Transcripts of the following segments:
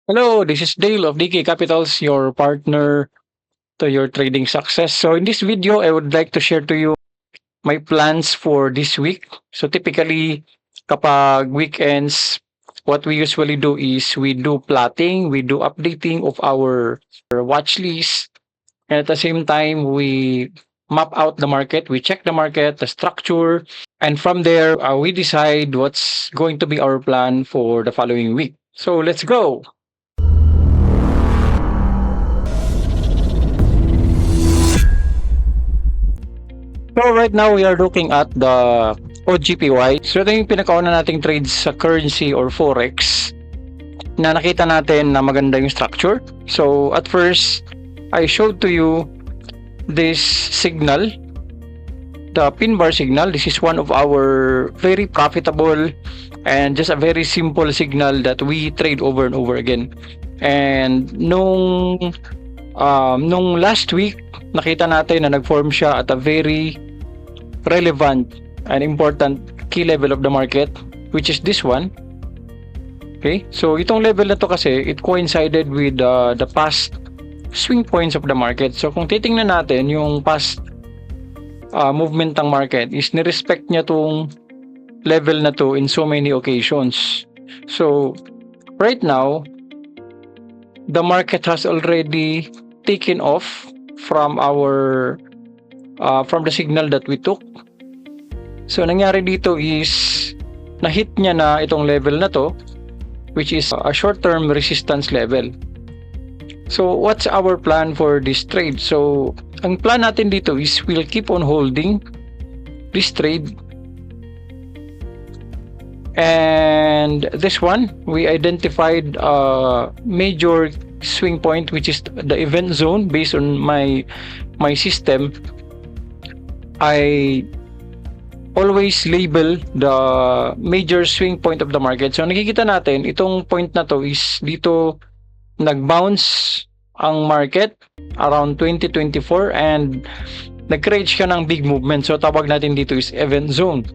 Hello, this is Dale of DK Capitals, your partner to your trading success. So in this video, I would like to share to you my plans for this week. So typically, kapag weekends, what we usually do is we do plotting, we do updating of our watch list, and at the same time, we map out the market, we check the market, the structure, and from there, we decide what's going to be our plan for the following week. So let's go. So right now we are looking at the OGPY. So ito yung pinakauna nating trades sa currency or forex na nakita natin na maganda yung structure. So at first, I showed to you this signal, the pin bar signal. This is one of our very profitable and just a very simple signal that we trade over and over again. And nung last week, nakita natin na nag-form siya at a very relevant and important key level of the market, which is this one. Okay, so itong level na to kasi it coincided with the past swing points of the market. So kung titingnan natin yung past movement ng market, is nirespect niya tong level na to in so many occasions. So right now, the market has already taken off from our from the signal that we took. So nangyari dito is na-hit niya na itong level na to, which is a short-term resistance level. So what's our plan for this trade? So ang plan natin dito is we'll keep on holding this trade. And this one, we identified a major swing point, which is the event zone. Based on my system, I always label the major swing point of the market. So nakikita natin, itong point na to is dito nag-bounce ang market around 2024 and nag-create siya ng big movement. So tawag natin dito is event zone.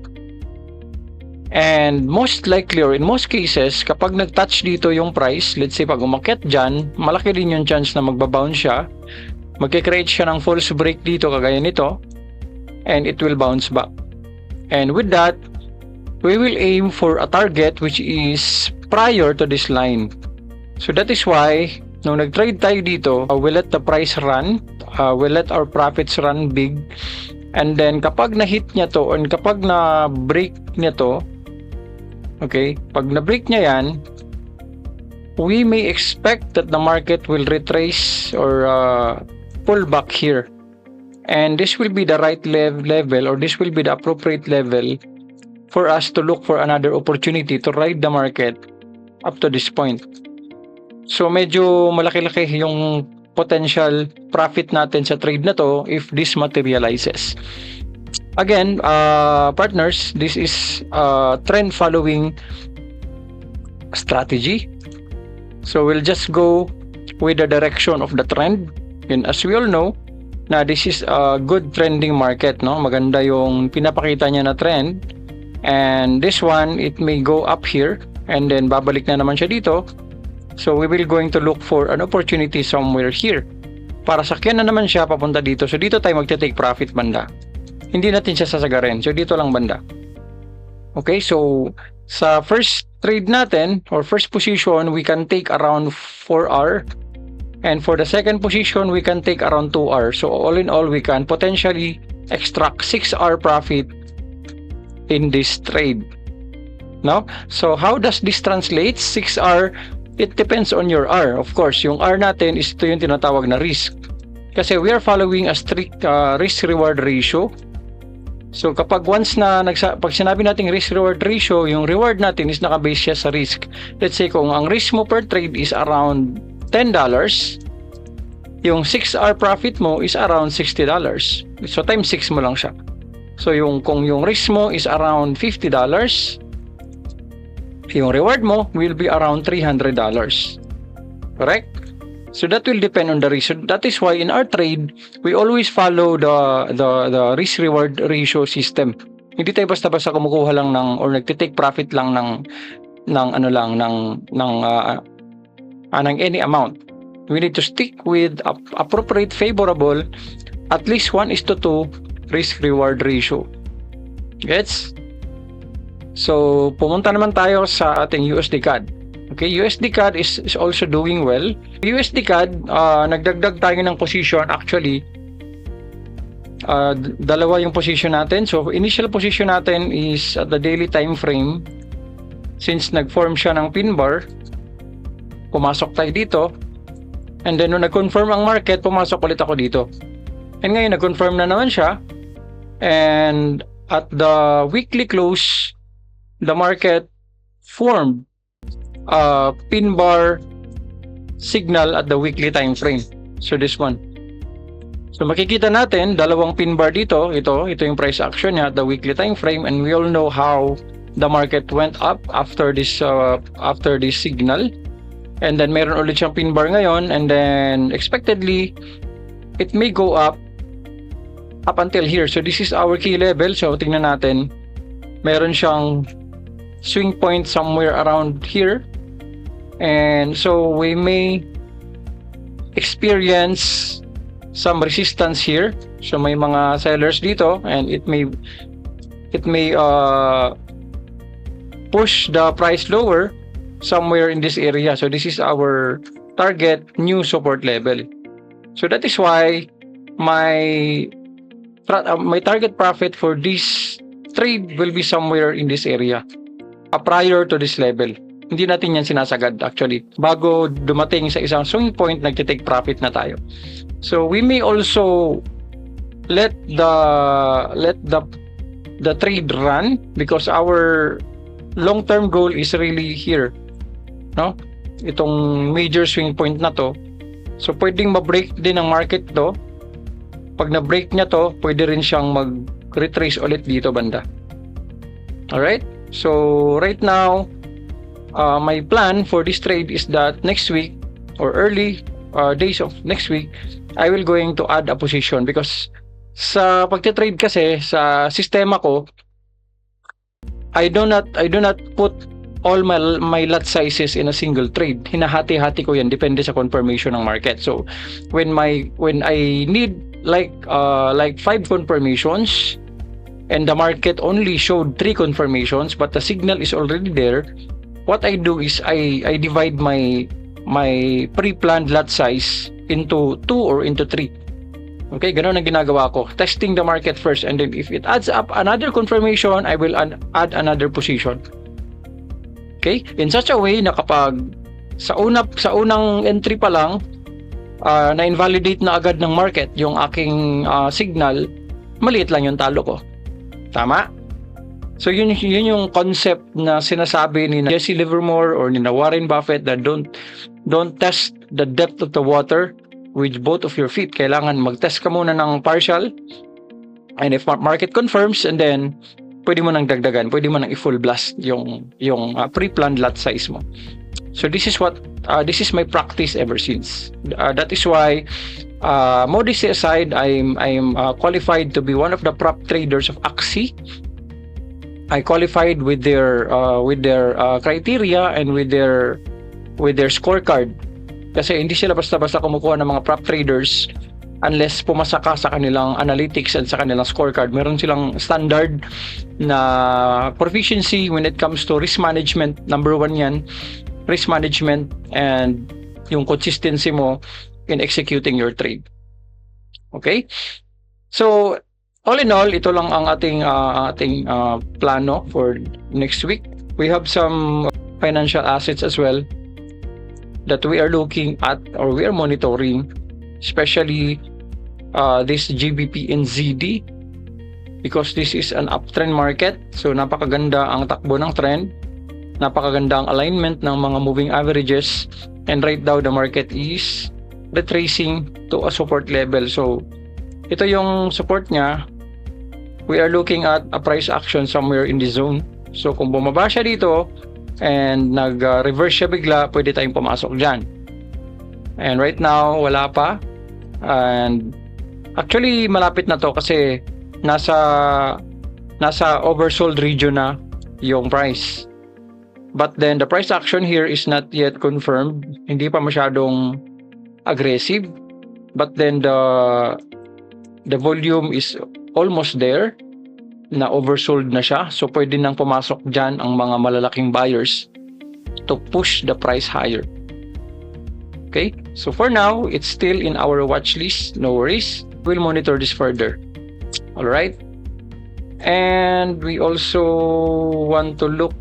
And most likely or in most cases, kapag nag-touch dito yung price, let's say pag umakyat dyan, malaki din yung chance na magbabounce siya. Magkikreate siya ng false break dito kagaya nito and it will bounce back. And with that, we will aim for a target which is prior to this line. So that is why, nung nag-trade tayo dito, we let the price run, we let our profits run big, and then kapag na-hit niya to, and kapag na-break niya to, okay, pag na-break niya yan, we may expect that the market will retrace or pull back here. And this will be the right level, or this will be the appropriate level for us to look for another opportunity to ride the market up to this point. So medyo malaki-laki yung potential profit natin sa trade na to if this materializes. Again, partners, this is a trend following strategy. So we'll just go with the direction of the trend. And as we all know, na this is a good trending market, no? Maganda yung pinapakita niya na trend. And this one, it may go up here and then babalik na naman siya dito. So we will going to look for an opportunity somewhere here. Para sakyan na naman siya papunta dito. So dito tayo magte-take profit banda. Hindi natin siya sasagarin. So dito lang banda. Okay, so sa first trade natin or first position, we can take around 4R. And for the second position, we can take around 2R. So all in all, we can potentially extract 6R profit in this trade. No? So how does this translate? 6R, it depends on your R. Of course, yung R natin is ito yung tinatawag na risk. Kasi we are following a strict risk-reward ratio. So kapag once na pag sinabi nating risk-reward ratio, yung reward natin is nakabase siya sa risk. Let's say kung ang risk mo per trade is around $10, yung 6R profit mo is around $60. So times 6 mo lang siya. So kung yung risk mo is around $50, yung reward mo will be around $300. Correct? So that will depend on the risk. So that is why in our trade, we always follow the risk-reward ratio system. Hindi tayo basta-basta kumukuha lang ng or nagte-take profit lang ng ng any amount. We need to stick with appropriate favorable at least 1:2 risk-reward ratio. Gets? So, pumunta naman tayo sa ating USD CAD. Okay, USD CAD is also doing well. USD CAD, nagdagdag tayo ng position. Actually, dalawa yung position natin. So, initial position natin is at the daily time frame. Since nag-form siya ng pin bar, pumasok tayo dito. And then, nung nag-confirm ang market, pumasok ulit ako dito. And ngayon, nag-confirm na naman siya. And at the weekly close, the market formed a pin bar signal at the weekly time frame. So, this one. So, makikita natin, dalawang pin bar dito. Ito yung price action niya at the weekly time frame. And we all know how the market went up after this signal. And then meron ulit siyang pin bar ngayon, and then expectedly it may go up until here. So this is our key level. So tingnan natin, meron siyang swing point somewhere around here, and so we may experience some resistance here. So may mga sellers dito, and it may push the price lower somewhere in this area. So this is our target new support level. So that is why my target profit for this trade will be somewhere in this area, prior to this level. Hindi natin yan sinasagad actually. Bago dumating sa isang swing point, nagte-take profit na tayo. So we may also let the trade run, because our long-term goal is really here, no? Itong major swing point na to. So pwedeng ma-break din ng market to. Pag na-break niya to, pwede rin siyang mag-retrace ulit dito banda. Alright? So right now, my plan for this trade is that next week or early days of next week, I will going to add a position, because sa pagte-trade kasi sa sistema ko, I do not put all my lot sizes in a single trade. Hinahati-hati ko yan, depende sa confirmation ng market. So when I need like 5 confirmations and the market only showed 3 confirmations but the signal is already there, what I do is I divide my pre-planned lot size into 2 or into 3. Okay, ganun ang ginagawa ko. Testing the market first, and then if it adds up another confirmation, I will add another position. Okay? In such a way na kapag sa unang entry pa lang, na-invalidate na agad ng market yung aking signal, maliit lang yung talo ko. Tama? So yun yung concept na sinasabi ni Jesse Livermore or ni Warren Buffett, that don't test the depth of the water with both of your feet. Kailangan mag-test ka muna ng partial, and if market confirms, and then pwede mo nang dagdagan, pwede mo nang i-full blast yung pre-planned lot size mo. So this is my practice ever since. That is why, modesty aside, I'm qualified to be one of the prop traders of Axie. I qualified with their criteria and with their scorecard. Kasi hindi sila basta-basta kumukuha ng mga prop traders unless pumasa ka sa kanilang analytics and sa kanilang scorecard. Meron silang standard na proficiency when it comes to risk management. Number 1 yan, risk management and yung consistency mo in executing your trade. Okay? So, all in all, ito lang ang ating plano for next week. We have some financial assets as well that we are looking at or we are monitoring, especially this GBP and ZD, because this is an uptrend market. So napakaganda ang takbo ng trend, napakaganda ang alignment ng mga moving averages, and right now the market is retracing to a support level. So ito yung support niya. We are looking at a price action somewhere in the zone. So kung bumaba siya dito and nag-reverse siya bigla, pwede tayong pumasok dyan. And right now, wala pa. And actually, malapit na to kasi nasa oversold region na yung price. But then the price action here is not yet confirmed. Hindi pa masyadong aggressive. But then the volume is almost there, na oversold na siya. So pwede nang pumasok dyan ang mga malalaking buyers to push the price higher. Okay, so for now, it's still in our watch list. No worries. We'll monitor this further. All right. And we also want to look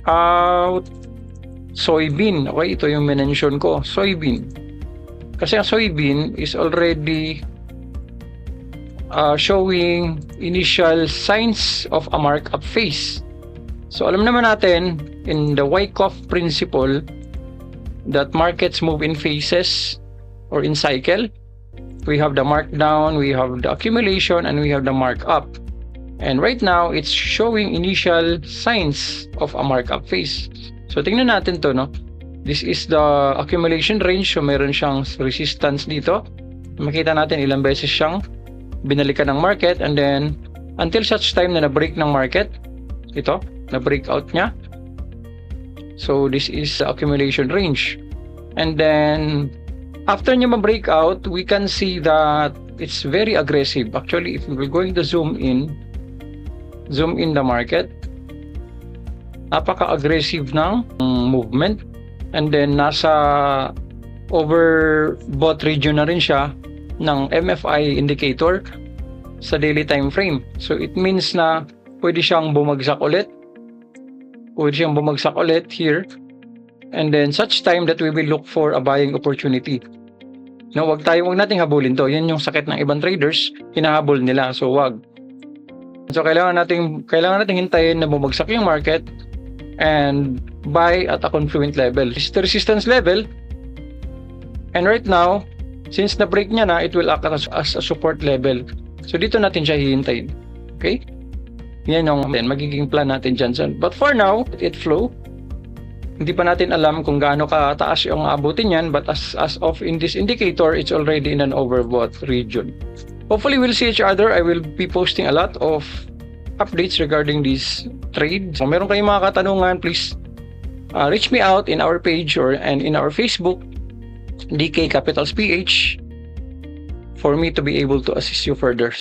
out soybean. Okay, ito yung mention ko, soybean. Kasi ang soybean is already showing initial signs of a markup phase. So alam naman natin in the Wyckoff principle that markets move in phases or in cycle. We have the markdown, we have the accumulation, and we have the markup. And right now, it's showing initial signs of a markup phase. So tingnan natin to, no? This is the accumulation range. So meron siyang resistance dito. Makita natin ilang beses siyang binalikan ng market, and then until such time na na-break ng market, ito, na-break out niya. So this is the accumulation range. And then after niya ma-break out, we can see that it's very aggressive. Actually, if we're going to zoom in the market, napaka-aggressive ng movement. And then nasa overbought region na rin siya ng MFI indicator sa daily time frame. So it means na pwede siyang bumagsak ulit. Pwede siyang bumagsak ulit here. And then such time that we will look for a buying opportunity. No, wag nating habulin to. Yan yung sakit ng ibang traders, hinahabol nila. So wag. So kailangan nating hintayin na bumagsak yung market and buy at a confluent level. This is the resistance level. And right now, since na-break niya na, it will act as a support level. So dito natin siya hihintayin. Okay? Yan yung magiging plan natin dyan. But for now, it flow. Hindi pa natin alam kung gaano kataas yung abutin yan, but as of in this indicator, it's already in an overbought region. Hopefully, we'll see each other. I will be posting a lot of updates regarding this trade. So meron kayong mga katanungan, please reach me out in our page and in our Facebook, DK Capitals PH, for me to be able to assist you further.